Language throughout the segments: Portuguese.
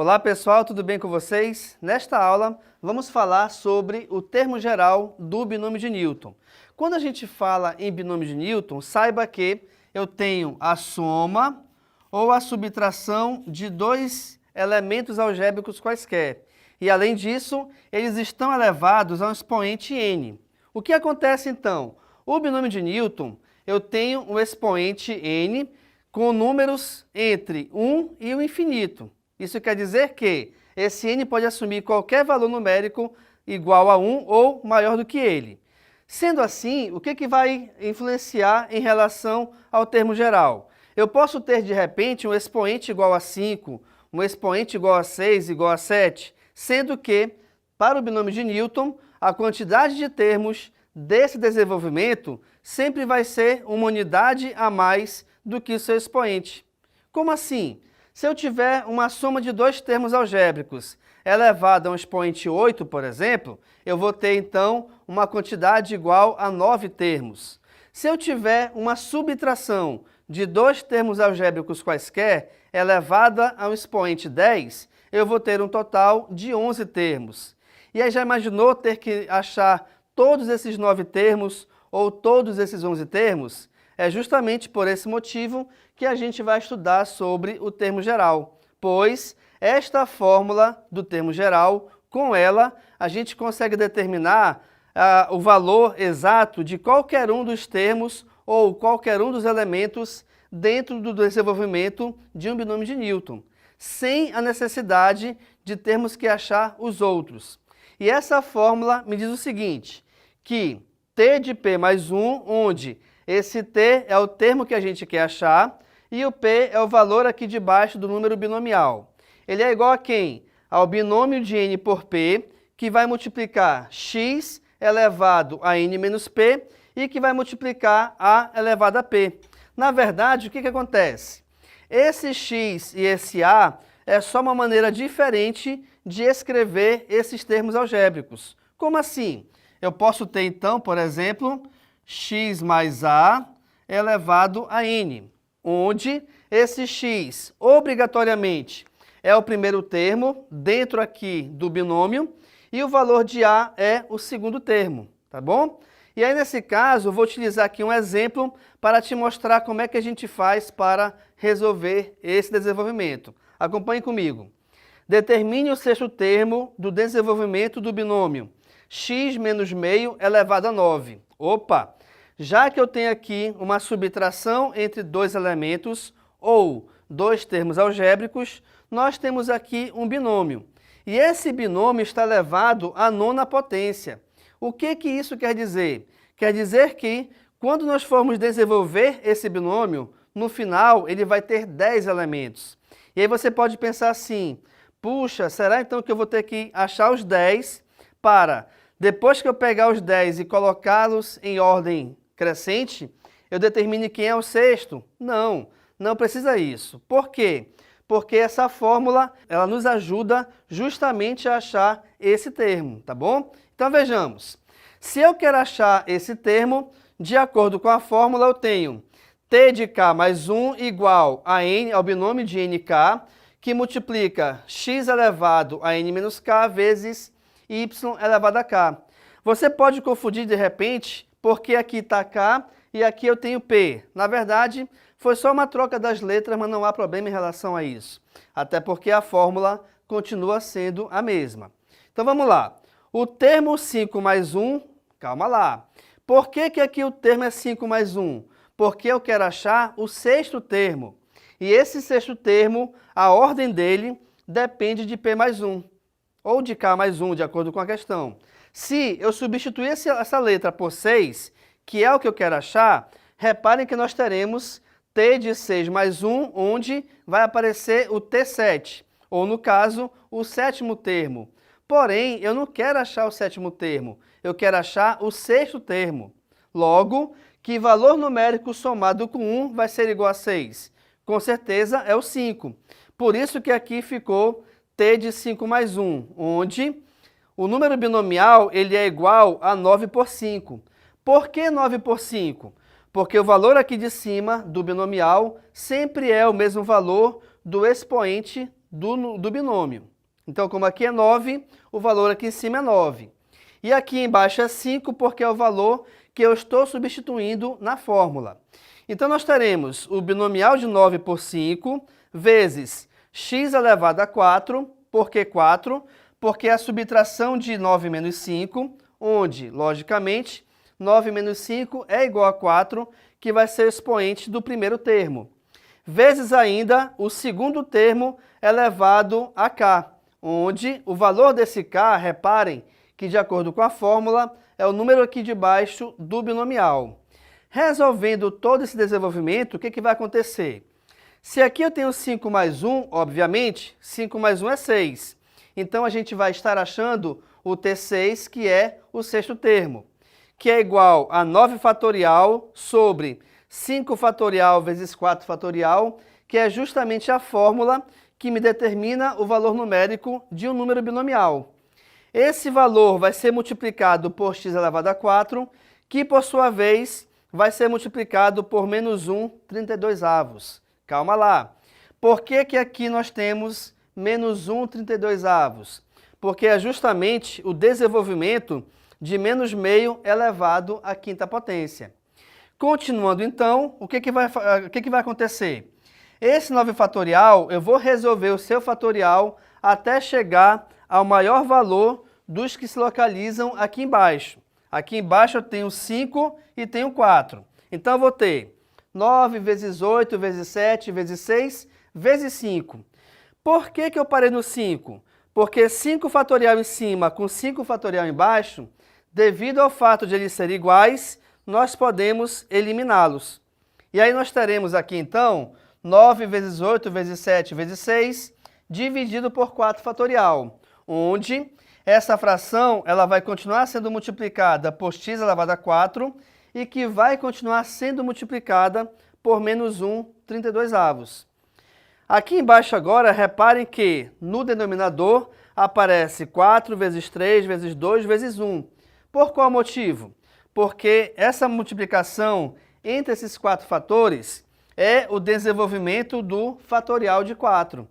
Olá pessoal, tudo bem com vocês? Nesta aula vamos falar sobre o termo geral do binômio de Newton. Quando a gente fala em binômio de Newton, saiba que eu tenho a soma ou a subtração de dois elementos algébricos quaisquer. E além disso, eles estão elevados a um expoente n. O que acontece então? O binômio de Newton, eu tenho um expoente n com números entre 1 e o infinito. Isso quer dizer que esse n pode assumir qualquer valor numérico igual a 1 ou maior do que ele. Sendo assim, o que vai influenciar em relação ao termo geral? Eu posso ter, de repente, um expoente igual a 5, um expoente igual a 6, igual a 7, sendo que, para o binômio de Newton, a quantidade de termos desse desenvolvimento sempre vai ser uma unidade a mais do que o seu expoente. Como assim? Se eu tiver uma soma de dois termos algébricos elevada a um expoente 8, por exemplo, eu vou ter, então, uma quantidade igual a 9 termos. Se eu tiver uma subtração de dois termos algébricos quaisquer elevada a um expoente 10, eu vou ter um total de 11 termos. E aí já imaginou ter que achar todos esses 9 termos ou todos esses 11 termos? É justamente por esse motivo que a gente vai estudar sobre o termo geral, pois esta fórmula do termo geral, com ela, a gente consegue determinar o valor exato de qualquer um dos termos ou qualquer um dos elementos dentro do desenvolvimento de um binômio de Newton, sem a necessidade de termos que achar os outros. E essa fórmula me diz o seguinte, que t de p mais 1, onde esse t é o termo que a gente quer achar e o p é o valor aqui de baixo do número binomial. Ele é igual a quem? Ao binômio de n por p, que vai multiplicar x elevado a n menos p e que vai multiplicar a elevado a p. Na verdade, o que acontece? Esse x e esse a é só uma maneira diferente de escrever esses termos algébricos. Como assim? Eu posso ter, então, por exemplo, x mais a elevado a n, onde esse x, obrigatoriamente, é o primeiro termo dentro aqui do binômio e o valor de a é o segundo termo, tá bom? E aí, nesse caso, eu vou utilizar aqui um exemplo para te mostrar como é que a gente faz para resolver esse desenvolvimento. Acompanhe comigo. Determine o sexto termo do desenvolvimento do binômio x menos meio elevado a 9. Opa! Já que eu tenho aqui uma subtração entre dois elementos ou dois termos algébricos, nós temos aqui um binômio. E esse binômio está elevado à nona potência. O que isso quer dizer? Quer dizer que, quando nós formos desenvolver esse binômio, no final ele vai ter 10 elementos. E aí você pode pensar assim, puxa, será então que eu vou ter que achar os 10 para, depois que eu pegar os 10 e colocá-los em ordem crescente, eu determine quem é o sexto? Não, não precisa isso. Por quê? Porque essa fórmula, ela nos ajuda justamente a achar esse termo, tá bom? Então vejamos, se eu quero achar esse termo, de acordo com a fórmula eu tenho t de k mais 1 igual a n, ao binômio de nk, que multiplica x elevado a n menos k vezes y elevado a k. Você pode confundir de repente, porque aqui está k e aqui eu tenho p. Na verdade, foi só uma troca das letras, mas não há problema em relação a isso. Até porque a fórmula continua sendo a mesma. Então vamos lá. O termo 5 mais 1, calma lá. Por que aqui o termo é 5 mais 1? Porque eu quero achar o sexto termo. E esse sexto termo, a ordem dele depende de p mais 1. Ou de k mais 1, de acordo com a questão. Se eu substituir essa letra por 6, que é o que eu quero achar, reparem que nós teremos t de 6 mais 1, onde vai aparecer o t7, ou no caso, o sétimo termo. Porém, eu não quero achar o sétimo termo, eu quero achar o sexto termo. Logo, que valor numérico somado com 1 vai ser igual a 6? Com certeza é o 5. Por isso que aqui ficou t de 5 mais 1, onde o número binomial ele é igual a 9 por 5. Por que 9 por 5? Porque o valor aqui de cima do binomial sempre é o mesmo valor do expoente do binômio. Então, como aqui é 9, o valor aqui em cima é 9. E aqui embaixo é 5, porque é o valor que eu estou substituindo na fórmula. Então, nós teremos o binomial de 9 por 5, vezes x elevado a 4, por que 4? Porque é a subtração de 9 menos 5, onde, logicamente, 9 menos 5 é igual a 4, que vai ser o expoente do primeiro termo. Vezes ainda o segundo termo elevado a k, onde o valor desse k, reparem, que de acordo com a fórmula, é o número aqui de baixo do binomial. Resolvendo todo esse desenvolvimento, o que vai acontecer? Se aqui eu tenho 5 mais 1, obviamente, 5 mais 1 é 6. Então, a gente vai estar achando o T6, que é o sexto termo, que é igual a 9 fatorial sobre 5 fatorial vezes 4 fatorial, que é justamente a fórmula que me determina o valor numérico de um número binomial. Esse valor vai ser multiplicado por x elevado a 4, que por sua vez vai ser multiplicado por menos 1 32avos. Calma lá. Por que que aqui nós temos menos 1 32avos? Porque é justamente o desenvolvimento de menos meio elevado à quinta potência. Continuando então, o que vai acontecer? Esse 9 fatorial, eu vou resolver o seu fatorial até chegar ao maior valor dos que se localizam aqui embaixo. Aqui embaixo eu tenho 5 e tenho 4. Então eu vou ter 9 vezes 8 vezes 7 vezes 6 vezes 5. Por que que eu parei no 5? Porque 5 fatorial em cima com 5 fatorial embaixo, devido ao fato de eles serem iguais, nós podemos eliminá-los. E aí nós teremos aqui então 9 vezes 8 vezes 7 vezes 6 dividido por 4 fatorial, onde essa fração ela vai continuar sendo multiplicada por x elevado a 4 e que vai continuar sendo multiplicada por menos 1 32avos. Aqui embaixo agora, reparem que no denominador aparece 4 vezes 3 vezes 2 vezes 1. Por qual motivo? Porque essa multiplicação entre esses 4 fatores é o desenvolvimento do fatorial de 4.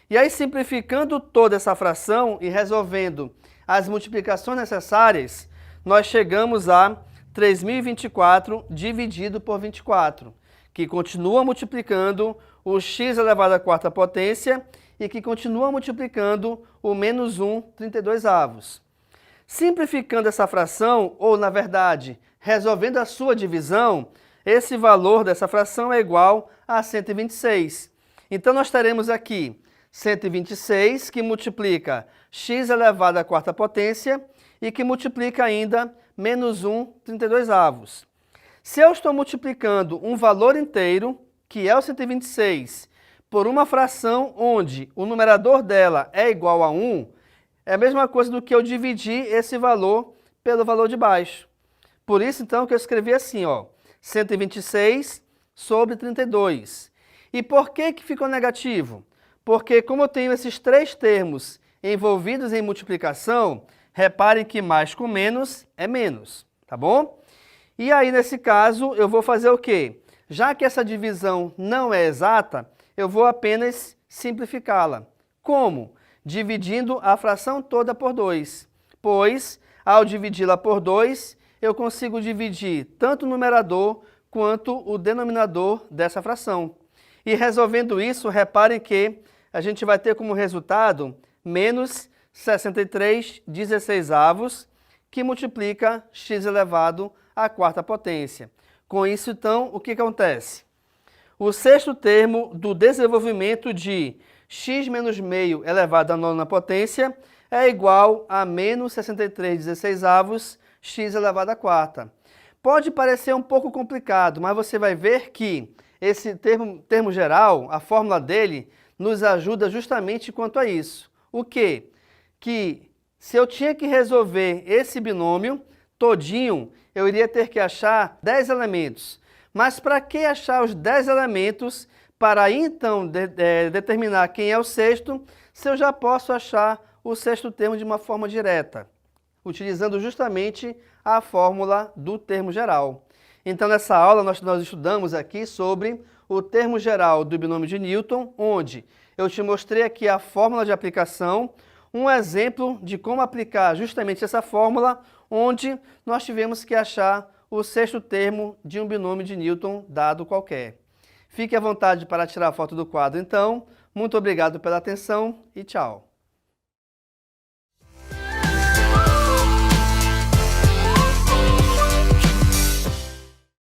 E aí, simplificando toda essa fração e resolvendo as multiplicações necessárias, nós chegamos a 3.024 dividido por 24, que continua multiplicando o x elevado à quarta potência e que continua multiplicando o menos 1 32avos. Simplificando essa fração, ou na verdade, resolvendo a sua divisão, esse valor dessa fração é igual a 126. Então, nós teremos aqui 126, que multiplica x elevado à quarta potência e que multiplica ainda menos 1 32avos. Se eu estou multiplicando um valor inteiro, que é o 126, por uma fração onde o numerador dela é igual a 1, é a mesma coisa do que eu dividir esse valor pelo valor de baixo. Por isso, então, que eu escrevi assim, ó, 126 sobre 32. E por que que ficou negativo? Porque como eu tenho esses três termos envolvidos em multiplicação, reparem que mais com menos é menos, tá bom? E aí, nesse caso, eu vou fazer o quê? Já que essa divisão não é exata, eu vou apenas simplificá-la. Como? Dividindo a fração toda por 2. Pois, ao dividi-la por 2, eu consigo dividir tanto o numerador quanto o denominador dessa fração. E resolvendo isso, reparem que a gente vai ter como resultado menos 63 16avos, que multiplica x elevado à quarta potência. Com isso, então, o que acontece? O sexto termo do desenvolvimento de x menos meio elevado à nona potência é igual a menos 63 16avos x elevado à quarta. Pode parecer um pouco complicado, mas você vai ver que esse termo geral, a fórmula dele, nos ajuda justamente quanto a isso. O quê? Que se eu tinha que resolver esse binômio todinho, eu iria ter que achar 10 elementos. Mas para que achar os 10 elementos para aí, então, determinar quem é o sexto, se eu já posso achar o sexto termo de uma forma direta, utilizando justamente a fórmula do termo geral. Então, nessa aula, nós estudamos aqui sobre o termo geral do binômio de Newton, onde eu te mostrei aqui a fórmula de aplicação, um exemplo de como aplicar justamente essa fórmula, onde nós tivemos que achar o sexto termo de um binômio de Newton dado qualquer. Fique à vontade para tirar a foto do quadro então. Muito obrigado pela atenção e tchau.